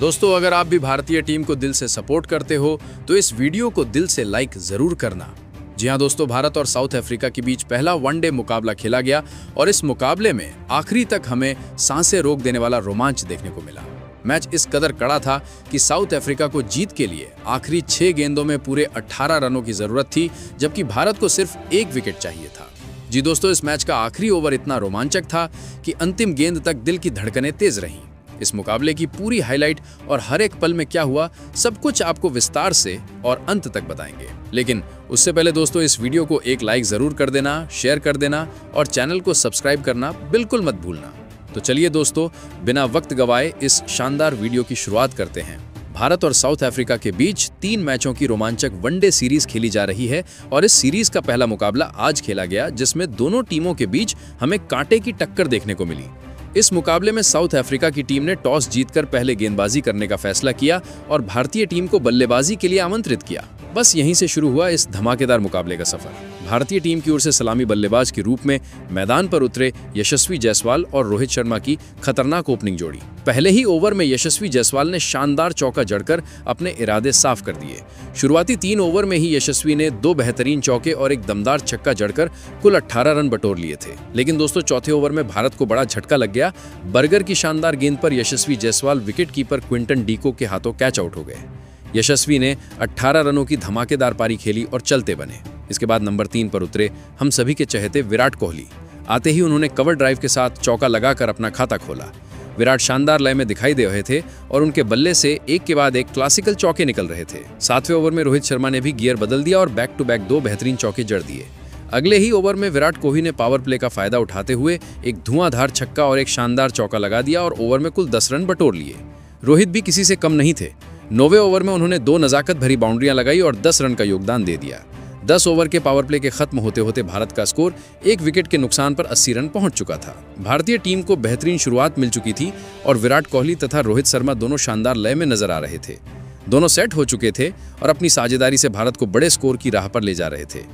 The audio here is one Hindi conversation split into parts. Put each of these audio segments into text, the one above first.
दोस्तों, अगर आप भी भारतीय टीम को दिल से सपोर्ट करते हो तो इस वीडियो को दिल से लाइक जरूर करना। जी हाँ दोस्तों, भारत और साउथ अफ्रीका के बीच पहला वनडे मुकाबला खेला गया और इस मुकाबले में आखिरी तक हमें सांसें रोक देने वाला रोमांच देखने को मिला। मैच इस कदर कड़ा था कि साउथ अफ्रीका को जीत के लिए आखिरी 6 गेंदों में पूरे 18 रनों की जरूरत थी, जबकि भारत को सिर्फ 1 विकेट चाहिए था। जी दोस्तों, इस मैच का आखिरी ओवर इतना रोमांचक था कि अंतिम गेंद तक दिल की धड़कनें तेज रहीं। इस मुकाबले की पूरी हाईलाइट और हर एक पल में क्या हुआ, सब कुछ आपको विस्तार से और अंत तक बताएंगे। लेकिन उससे पहले दोस्तों, इस वीडियो को एक लाइक जरूर कर देना, शेयर कर देना और चैनल को सब्सक्राइब करना बिल्कुल मत भूलना। तो चलिए दोस्तों, बिना वक्त गवाए इस शानदार वीडियो की शुरुआत करते हैं। भारत और साउथ अफ्रीका के बीच 3 मैचों की रोमांचक वनडे सीरीज खेली जा रही है और इस सीरीज का पहला मुकाबला आज खेला गया, जिसमें दोनों टीमों के बीच हमें कांटे की टक्कर देखने को मिली। इस मुकाबले में साउथ अफ्रीका की टीम ने टॉस जीतकर पहले गेंदबाजी करने का फैसला किया और भारतीय टीम को बल्लेबाजी के लिए आमंत्रित किया। बस यहीं से शुरू हुआ इस धमाकेदार मुकाबले का सफर। भारतीय टीम की ओर से सलामी बल्लेबाज के रूप में मैदान पर उतरे यशस्वी जायसवाल और रोहित शर्मा की खतरनाक ओपनिंग जोड़ी। पहले ही ओवर में यशस्वी जायसवाल ने शानदार चौका जड़कर अपने इरादे साफ कर दिए। शुरुआती 3 ओवर में ही यशस्वी ने 2 बेहतरीन चौके और एक दमदार छक्का जड़कर कुल 18 रन बटोर लिए थे। लेकिन दोस्तों, चौथे ओवर में भारत को बड़ा झटका लग गया। बर्गर की शानदार गेंद पर यशस्वी जायसवाल विकेट कीपर क्विंटन डीको के हाथों कैच आउट हो गए। यशस्वी ने 18 रनों की धमाकेदार पारी खेली और चलते बने। इसके बाद नंबर 3 पर उतरे हम सभी के चहेते विराट कोहली। आते ही उन्होंने कवर ड्राइव के साथ चौका लगाकर अपना खाता खोला। विराट शानदार लय में दिखाई दे रहे थे और उनके बल्ले से एक के बाद एक क्लासिकल चौके निकल रहे थे। 7वें ओवर में रोहित शर्मा ने भी गियर बदल दिया और बैक टू बैक 2 बेहतरीन चौके जड़ दिए। अगले ही ओवर में विराट कोहली ने पावर प्ले का फायदा उठाते हुए एक धुआंधार छक्का और एक शानदार चौका लगा दिया और ओवर में कुल 10 रन बटोर लिए। रोहित भी किसी से कम नहीं थे। 9वें ओवर में उन्होंने 2 नजाकत भरी बाउंड्रियां लगाई और 10 रन का योगदान दे दिया। 10 ओवर के पावर प्ले के खत्म होते होते भारत का स्कोर 1 विकेट के नुकसान पर 80 रन पहुंच चुका था। भारतीय टीम को बेहतरीन शुरुआत मिल चुकी थी और विराट कोहली तथा रोहित शर्मा दोनों शानदार लय में नजर आ रहे थे। दोनों सेट हो चुके थे और अपनी साझेदारी से भारत को बड़े स्कोर की राह पर ले जा रहे थे।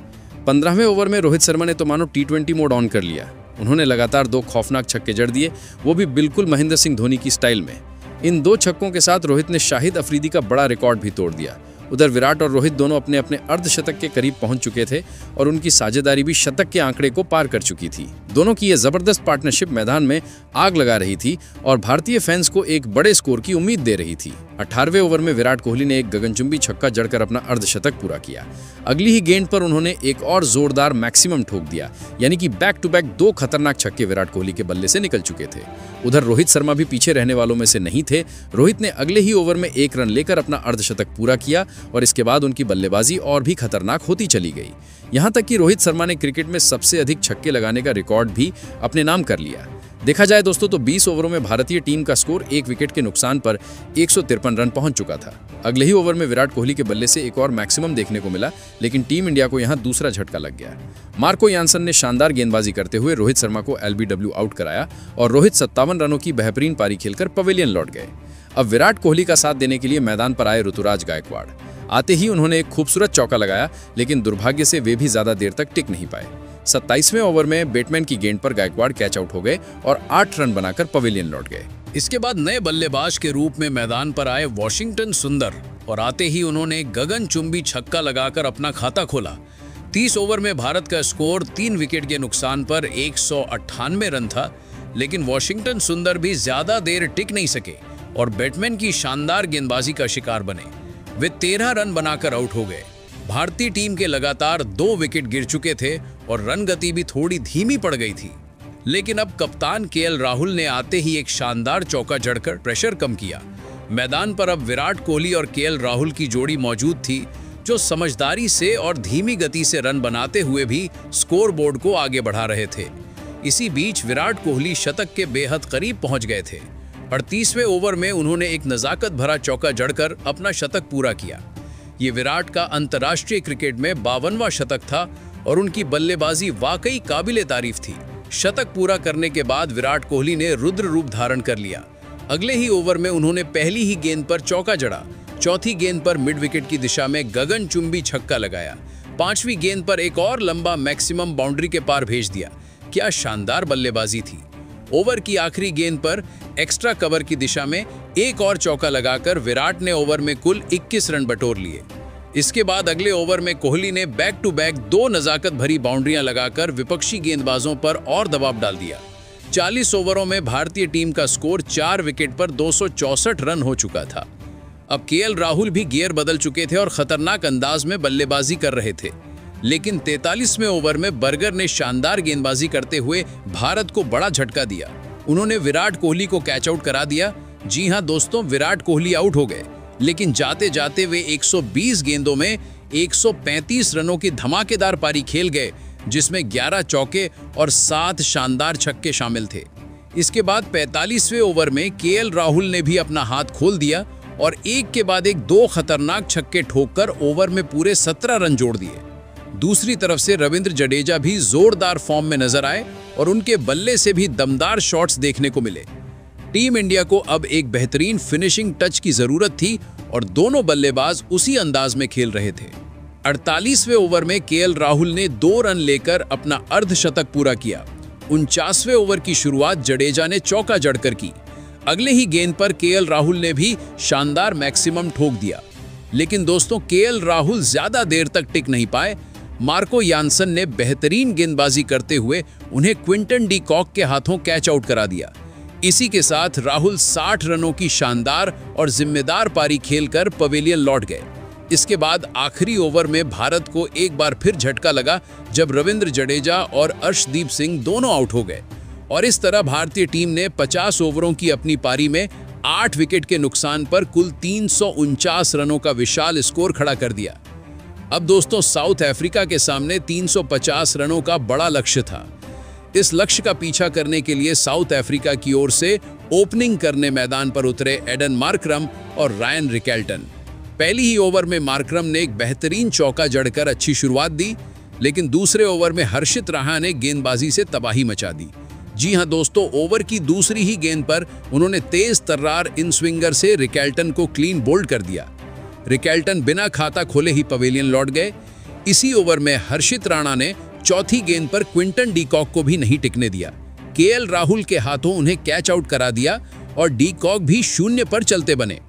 15वें ओवर में रोहित शर्मा ने तो मानो T20 मोड ऑन कर लिया। उन्होंने लगातार 2 खौफनाक छक्के जड़ दिए, वो भी बिल्कुल महेंद्र सिंह धोनी की स्टाइल में। इन 2 छक्कों के साथ रोहित ने शाहिद अफरीदी का बड़ा रिकॉर्ड भी तोड़ दिया। उधर विराट और रोहित दोनों अपने अपने अर्धशतक के करीब पहुंच चुके थे और उनकी साझेदारी भी शतक के आंकड़े को पार कर चुकी थी। दोनों की यह जबरदस्त पार्टनरशिप मैदान में आग लगा रही थी और भारतीय फैंस को एक बड़े स्कोर की उम्मीद दे रही थी। 18वें ओवर में विराट कोहली ने एक गगनचुंबी छक्का जड़कर अपना अर्धशतक पूरा किया। अगली ही गेंद पर उन्होंने एक और जोरदार मैक्सिमम ठोक दिया, यानी कि बैक टू बैक 2 खतरनाक छक्के विराट कोहली के बल्ले से निकल चुके थे। उधर रोहित शर्मा भी पीछे रहने वालों में से नहीं थे। रोहित ने अगले ही ओवर में 1 रन लेकर अपना अर्धशतक पूरा किया और इसके बाद उनकी बल्लेबाजी और भी खतरनाक होती चली गई। यहां तक कि रोहित शर्मा ने क्रिकेट में सबसे अधिक छक्के लगाने का रिकॉर्ड भी अपने नाम कर लिया। देखा जाए दोस्तों, तो 20 ओवरों में भारतीय टीम का स्कोर 1 विकेट के नुकसान पर 153 रन पहुंच चुका था। अगले ही ओवर में विराट कोहली के बल्ले से एक और मैक्सिमम देखने को मिला, लेकिन टीम इंडिया को यहां दूसरा झटका लग गया। मार्को यानसन ने शानदार गेंदबाजी करते हुए रोहित शर्मा को LBW आउट कराया और रोहित 57 रनों की बेहतरीन पारी खेलकर पवेलियन लौट गए। अब विराट कोहली का साथ देने के लिए मैदान पर आए ऋतुराज गायकवाड़। आते ही उन्होंने एक खूबसूरत चौका लगाया, लेकिन दुर्भाग्य से वे भी ज्यादा देर तक टिक नहीं पाए। 27वें ओवर में बैट्समैन की गेंद पर गायकवाड़ कैच आउट हो गए और 8 रन बनाकर पवेलियन लौट गए। इसके बाद नए बल्लेबाज के रूप में मैदान पर आए वॉशिंगटन सुंदर और आते ही उन्होंने गगनचुंबी छक्का लगाकर अपना खाता खोला। 30 ओवर में भारत का स्कोर 3 विकेट के नुकसान पर 198 रन था, लेकिन वॉशिंगटन सुंदर भी ज्यादा देर टिक नहीं सके और बैट्समैन की शानदार गेंदबाजी का शिकार बने। वे 13 रन बनाकर आउट हो गए। भारतीय टीम के लगातार 2 विकेट गिर चुके थे और रन गति भी थोड़ी धीमी पड़ गई थी। लेकिन अब कप्तान KL राहुल ने आते ही एक शानदार चौका जड़कर प्रेशर कम किया। मैदान पर अब विराट कोहली और KL राहुल की जोड़ी मौजूद थी, जो समझदारी से और धीमी गति से रन बनाते हुए भी स्कोर बोर्ड को आगे बढ़ा रहे थे। इसी बीच विराट कोहली शतक के बेहद करीब पहुंच गए थे। 38वें ओवर में उन्होंने एक नजाकत भरा चौका जड़कर अपना शतक पूरा किया। ये विराट का अंतर्राष्ट्रीय क्रिकेट में 52वां शतक था और उनकी बल्लेबाजी वाकई काबिले तारीफ थी। शतक पूरा करने के बाद विराट कोहली ने रुद्र रूप धारण कर लिया। अगले ही ओवर में उन्होंने पहली ही गेंद पर चौका जड़ा। चौथी गेंद पर मिड विकेट की दिशा में गगनचुंबी छक्का लगाया। 5वीं गेंद पर एक और लंबा मैक्सिमम बाउंड्री के पार भेज दिया। क्या शानदार बल्लेबाजी थी। ओवर की आखिरी गेंद पर एक्स्ट्रा कवर की दिशा में एक और चौका लगाकर विराट ने ओवर में कुल 21 रन बटोर लिए। इसके बाद अगले ओवर में कोहली ने बैक टू बैक 2 नजाकत भरी बाउंड्रियां लगाकर विपक्षी गेंदबाजों पर और दबाव डाल दिया। 40 ओवरों में भारतीय टीम का स्कोर 4 विकेट पर 264 रन हो चुका था। अब केएल राहुल भी गियर बदल चुके थे और खतरनाक अंदाज में बल्लेबाजी कर रहे थे, लेकिन 43वें ओवर में बर्गर ने शानदार गेंदबाजी करते हुए भारत को बड़ा झटका दिया। उन्होंने विराट कोहली को कैच आउट करा दिया। जी हां दोस्तों, विराट कोहली आउट हो गए, लेकिन जाते जाते वे 120 गेंदों में 135 रनों की धमाकेदार पारी खेल गए, जिसमें 11 चौके और 7 शानदार छक्के शामिल थे। इसके बाद 45वें ओवर में केएल राहुल ने भी अपना हाथ खोल दिया और एक के बाद एक 2 खतरनाक छक्के ठोककर ओवर में पूरे 17 रन जोड़ दिए। दूसरी तरफ से रविंद्र जडेजा भी जोरदार फॉर्म में नजर आए और उनके बल्ले से भी दमदार शॉट्स देखने को मिले। टीम इंडिया को अब एक बेहतरीन फिनिशिंग टच की जरूरत थी और दोनों बल्लेबाज उसी अंदाज में खेल रहे थे। 48वें ओवर में केएल राहुल ने 2 रन लेकर अपना अर्धशतक पूरा किया। 49वें ओवर की शुरुआत जडेजा ने चौका जड़कर की। अगले ही गेंद पर केएल राहुल ने भी शानदार मैक्सिमम ठोक दिया, लेकिन दोस्तों केएल राहुल ज्यादा देर तक टिक नहीं पाए। मार्को यानसन ने बेहतरीन गेंदबाजी करते हुए उन्हें क्विंटन डी कॉक के हाथों कैच आउट करा दिया। इसी के साथ राहुल 60 रनों की शानदार और जिम्मेदार पारी खेलकर पवेलियन लौट गए। इसके बाद आखिरी ओवर में भारत को एक बार फिर झटका लगा, जब रविंद्र जडेजा और अर्शदीप सिंह दोनों आउट हो गए और इस तरह भारतीय टीम ने 50 ओवरों की अपनी पारी में 8 विकेट के नुकसान पर कुल 349 रनों का विशाल स्कोर खड़ा कर दिया। अब दोस्तों, साउथ अफ्रीका के सामने 350 रनों का बड़ा लक्ष्य था। इस लक्ष्य का पीछा करने के लिए साउथ अफ्रीका की ओर से ओपनिंग करने मैदान पर उतरे एडन मार्करम और रायन रिकेल्टन। पहली ही ओवर में मार्करम ने एक बेहतरीन चौका जड़कर अच्छी शुरुआत दी, लेकिन दूसरे ओवर में हर्षित राणा ने गेंदबाजी से तबाही मचा दी। जी हां दोस्तों, ओवर की दूसरी ही गेंद पर उन्होंने तेज तर्रार इन स्विंगर से रिकेल्टन को क्लीन बोल्ड कर दिया। रिकेल्टन बिना खाता खोले ही पवेलियन लौट गए। इसी ओवर में हर्षित राणा ने चौथी गेंद पर क्विंटन डी कॉक को भी नहीं टिकने दिया। केएल राहुल के हाथों उन्हें कैच आउट करा दिया और डी कॉक भी शून्य पर चलते बने।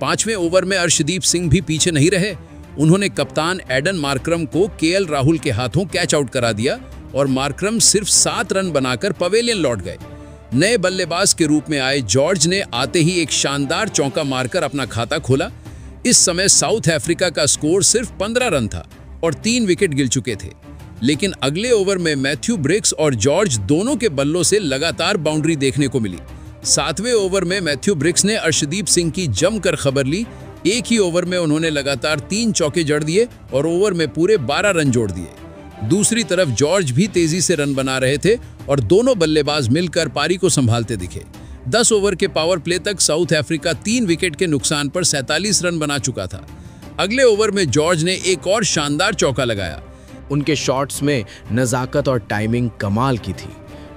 5वें ओवर में अर्शदीप सिंह भी पीछे नहीं रहे। उन्होंने कप्तान एडन मार्करम को केएल राहुल के हाथों कैच आउट करा दिया और मार्करम सिर्फ 7 रन बनाकर पवेलियन लौट गए। नए बल्लेबाज के रूप में आए जॉर्ज ने आते ही एक शानदार चौका मारकर अपना खाता खोला। इस समय साउथ अफ्रीका का स्कोर सिर्फ 15 रन था और 3 विकेट गिर चुके थे, लेकिन अगले ओवर में मैथ्यू ब्रिक्स और जॉर्ज दोनों के बल्लों से लगातार बाउंड्री देखने को मिली। 7वें ओवर में मैथ्यू ब्रिक्स ने अर्शदीप सिंह की जमकर खबर ली। एक ही ओवर में उन्होंने लगातार 3 चौके जड़ दिए और ओवर में पूरे 12 रन जोड़ दिए। दूसरी तरफ जॉर्ज भी तेजी से रन बना रहे थे और दोनों बल्लेबाज मिलकर पारी को संभालते दिखे। 10 ओवर के पावर प्ले तक साउथ अफ्रीका 3 विकेट के नुकसान पर 47 रन बना चुका था। अगले ओवर में जॉर्ज ने एक और शानदार चौका लगाया। उनके शॉट्स में नज़ाकत और टाइमिंग कमाल की थी।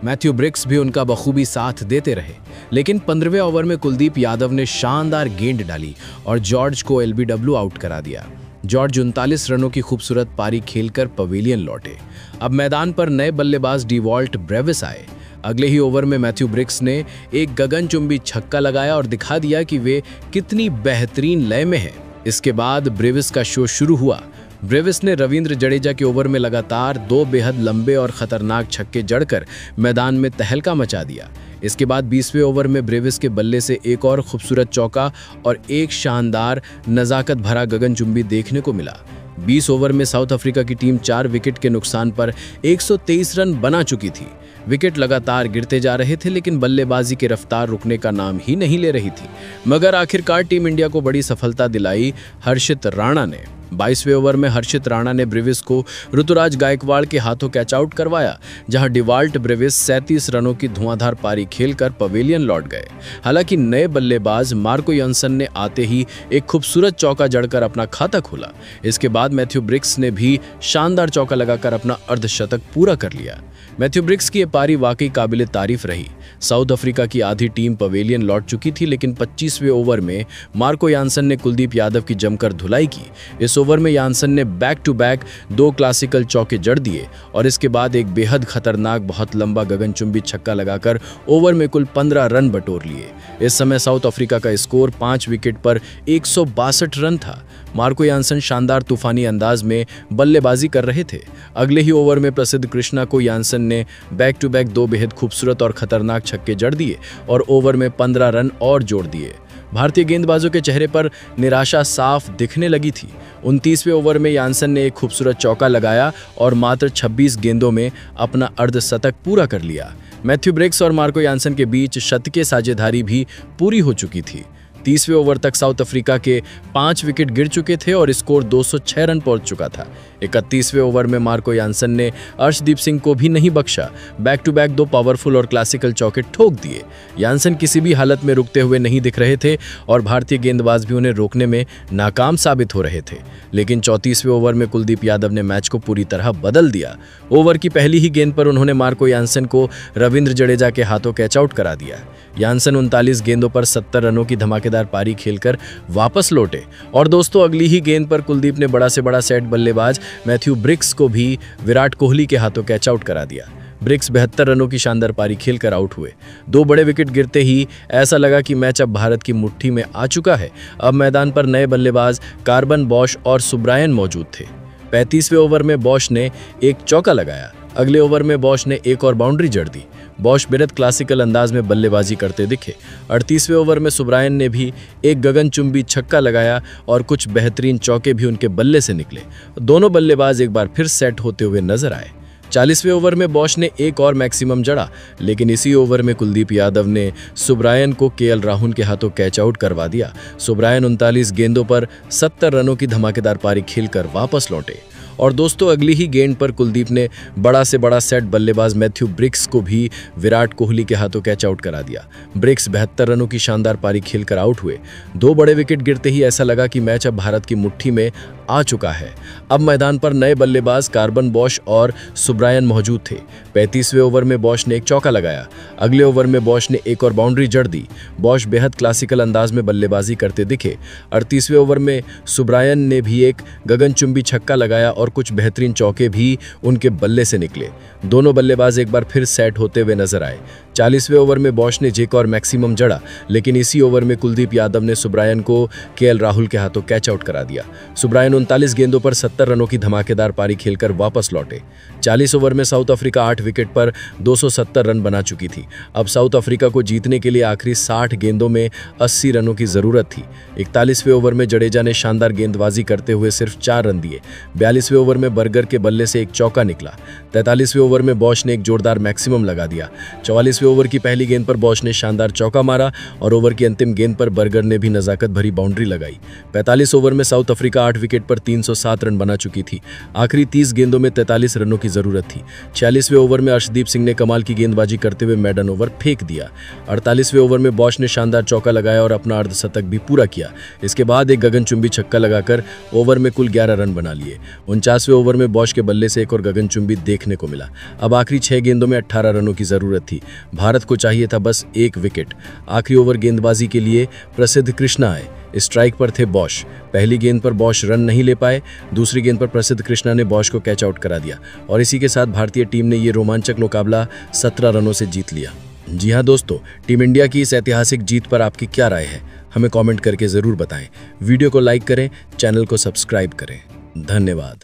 मैथ्यू ब्रिक्स भी उनका बखूबी साथ देते रहे, लेकिन 15वें ओवर में कुलदीप यादव ने शानदार गेंद डाली और जॉर्ज को एलबीडब्ल्यू आउट करा दिया। जॉर्ज 39 रनों की खूबसूरत पारी खेलकर पवेलियन लौटे। अब मैदान पर नए बल्लेबाज डीवॉल्ट ब्रेविस आए। अगले ही ओवर में मैथ्यू ब्रिक्स ने एक गगनचुंबी छक्का लगाया और दिखा दिया कि वे कितनी बेहतरीन लय में हैं। इसके बाद ब्रेविस का शो शुरू हुआ। ब्रेविस ने रविंद्र जडेजा के ओवर में लगातार 2 बेहद लंबे और खतरनाक छक्के जड़कर मैदान में तहलका मचा दिया। इसके बाद 20वें ओवर में ब्रेविस के बल्ले से एक और खूबसूरत चौका और एक शानदार नज़ाकत भरा गगनचुंबी देखने को मिला। 20 ओवर में साउथ अफ्रीका की टीम 4 विकेट के नुकसान पर 123 रन बना चुकी थी। विकेट लगातार गिरते जा रहे थे, लेकिन बल्लेबाजी की रफ्तार रुकने का नाम ही नहीं ले रही थी। मगर आखिरकार टीम इंडिया को बड़ी सफलता दिलाई हर्षित राणा ने। 22वें ओवर में हर्षित राणा ने ब्रेविस को ऋतुराज गायकवाड़ के हाथों कैच आउट करवाया, जहां डिवाल्ट ब्रेविस 37 रनों की धुआंधार पारी खेलकर पवेलियन लौट गए। हालांकि नए बल्लेबाज मार्को यानसन ने आते ही एक खूबसूरत चौका जड़कर अपना खाता खोला। इसके बाद मैथ्यू ब्रिक्स ने भी शानदार चौका लगाकर अपना अर्धशतक पूरा कर लिया। मैथ्यू ब्रिक्स की ये पारी वाकई काबिले तारीफ रही। साउथ अफ्रीका की आधी टीम पवेलियन लौट चुकी थी, लेकिन 25वें ओवर में मार्को यानसन ने कुलदीप यादव की जमकर धुलाई की। इस ओवर में यानसन ने बैक टू बैक 2 क्लासिकल चौके जड़ दिए और इसके बाद एक बेहद खतरनाक बहुत लंबा गगनचुंबी छक्का लगाकर ओवर में कुल 15 रन बटोर लिए। इस समय साउथ अफ्रीका का स्कोर 5 विकेट पर 162 रन था। मार्को यानसन शानदार तूफानी अंदाज में बल्लेबाजी कर रहे थे। अगले ही ओवर में प्रसिद्ध कृष्णा को यानसन ने बैक टू बैक 2 बेहद खूबसूरत और खतरनाक छक्के जड़ दिए और ओवर में 15 रन और जोड़ दिए। भारतीय गेंदबाजों के चेहरे पर निराशा साफ दिखने लगी थी। 29वें ओवर में यानसन ने एक खूबसूरत चौका लगाया और मात्र 26 गेंदों में अपना अर्धशतक पूरा कर लिया। मैथ्यू ब्रिक्स और मार्को यानसन के बीच शतकीय साझेदारी भी पूरी हो चुकी थी। 30वें ओवर तक साउथ अफ्रीका के 5 विकेट गिर चुके थे और स्कोर 206 रन पहुंच चुका था। 31वें ओवर में मार्को यानसन ने अर्शदीप सिंह को भी नहीं बख्शा। बैक टू बैक 2 पावरफुल और क्लासिकल चौके ठोक दिए। यानसन किसी भी हालत में रुकते हुए नहीं दिख रहे थे और भारतीय गेंदबाज भी उन्हें रोकने में नाकाम साबित हो रहे थे। लेकिन 34वें ओवर में कुलदीप यादव ने मैच को पूरी तरह बदल दिया। ओवर की पहली ही गेंद पर उन्होंने मार्को यानसन को रविंद्र जडेजा के हाथों कैच आउट करा दिया। यानसन 39 गेंदों पर 70 रनों की धमाकेदार पारी खेलकर वापस लौटे और दोस्तों अगली ही गेंद पर कुलदीप ने बड़ा से बड़ा सेट बल्लेबाज मैथ्यू ब्रिक्स को भी विराट कोहली के हाथों कैच आउट करा दिया। ब्रिक्स 72 रनों की शानदार पारी खेलकर आउट हुए। 2 बड़े विकेट गिरते ही ऐसा लगा कि मैच अब भारत की मुट्ठी में आ चुका है। अब मैदान पर नए बल्लेबाज कार्बन बॉश और सुब्रायन मौजूद थे। 35वें ओवर में बॉश ने एक चौका लगाया। अगले ओवर में बॉश ने एक और बाउंड्री जड़ दी। बॉश बेहद क्लासिकल अंदाज में बल्लेबाजी करते दिखे। 38वें ओवर में सुब्रायन ने भी एक गगनचुंबी छक्का लगाया और कुछ बेहतरीन चौके भी उनके बल्ले से निकले। दोनों बल्लेबाज एक बार फिर सेट होते हुए नजर आए। 40वें ओवर में बॉश ने एक और मैक्सिमम जड़ा, लेकिन इसी ओवर में कुलदीप यादव ने सुब्रायन को केएल राहुल के हाथों कैच आउट करवा दिया। सुब्रायन 39 गेंदों पर 70 रनों की धमाकेदार पारी खेलकर वापस लौटे और दोस्तों अगली ही गेंद पर कुलदीप ने बड़ा से बड़ा सेट बल्लेबाज मैथ्यू ब्रिक्स को भी विराट कोहली के हाथों कैच आउट करा दिया। ब्रिक्स 72 रनों की शानदार पारी खेलकर आउट हुए। 2 बड़े विकेट गिरते ही ऐसा लगा कि मैच अब भारत की मुट्ठी में आ चुका है। अब मैदान पर नए बल्लेबाज कार्बन बॉश और सुब्रायन मौजूद थे। 35वें ओवर में बॉश ने एक चौका लगाया। अगले ओवर में बॉश ने एक और बाउंड्री जड़ दी। बॉश बेहद क्लासिकल अंदाज में बल्लेबाजी करते दिखे। 38वें ओवर में सुब्रायन ने भी एक गगनचुंबी छक्का लगाया और कुछ बेहतरीन चौके भी उनके बल्ले से निकले। दोनों बल्लेबाज एक बार फिर सेट होते हुए नजर आए। 40वें ओवर में बॉश ने एक और मैक्सिमम जड़ा, लेकिन इसी ओवर में कुलदीप यादव ने सुब्रायन को केएल राहुल के हाथों कैच आउट करा दिया। सुब्रायन 39 गेंदों पर 70 रनों की धमाकेदार पारी खेलकर वापस लौटे। 40 ओवर में साउथ अफ्रीका 8 विकेट पर 270 रन बना चुकी थी। अब साउथ अफ्रीका को जीतने के लिए आखिरी 60 गेंदों में 80 रनों की जरूरत थी। 41वें ओवर में जडेजा ने शानदार गेंदबाजी करते हुए सिर्फ 4 रन दिए। 42वें ओवर में बर्गर के बल्ले से एक चौका निकला। 43वें ओवर में बॉश ने एक जोरदार मैक्सिमम लगा दिया। 44वें ओवर की पहली गेंद पर बॉश ने शानदार चौका मारा और ओवर की अंतिम गेंद पर बर्गर ने भी नजाकत भरी बाउंड्री लगाई। 45 ओवर में साउथ अफ्रीका 8 विकेट पर 307 रन बना चुकी थी। आखिरी 30 गेंदों में 43 रनों की जरूरत थी। 46वें ओवर में अर्शदीप सिंह ने कमाल की गेंदबाजी करते हुए मैडन ओवर फेंक दिया। 48वें ओवर में बॉश ने शानदार चौका लगाया और अपना अर्धशतक भी पूरा किया। इसके बाद एक गगनचुंबी छक्का लगाकर ओवर में कुल 11 रन बना लिए। 49वें ओवर में बॉश के बल्ले से एक और गगनचुंबी देखने को मिला। अब आखिरी 6 गेंदों में 18 रनों की जरूरत थी। भारत को चाहिए था बस 1 विकेट। आखिरी ओवर गेंदबाजी के लिए प्रसिद्ध कृष्णा आए। स्ट्राइक पर थे बॉश। पहली गेंद पर बॉश रन नहीं ले पाए। दूसरी गेंद पर प्रसिद्ध कृष्णा ने बॉश को कैच आउट करा दिया और इसी के साथ भारतीय टीम ने ये रोमांचक मुकाबला 17 रनों से जीत लिया। जी हाँ दोस्तों, टीम इंडिया की इस ऐतिहासिक जीत पर आपकी क्या राय है, हमें कमेंट करके जरूर बताएं। वीडियो को लाइक करें, चैनल को सब्सक्राइब करें। धन्यवाद।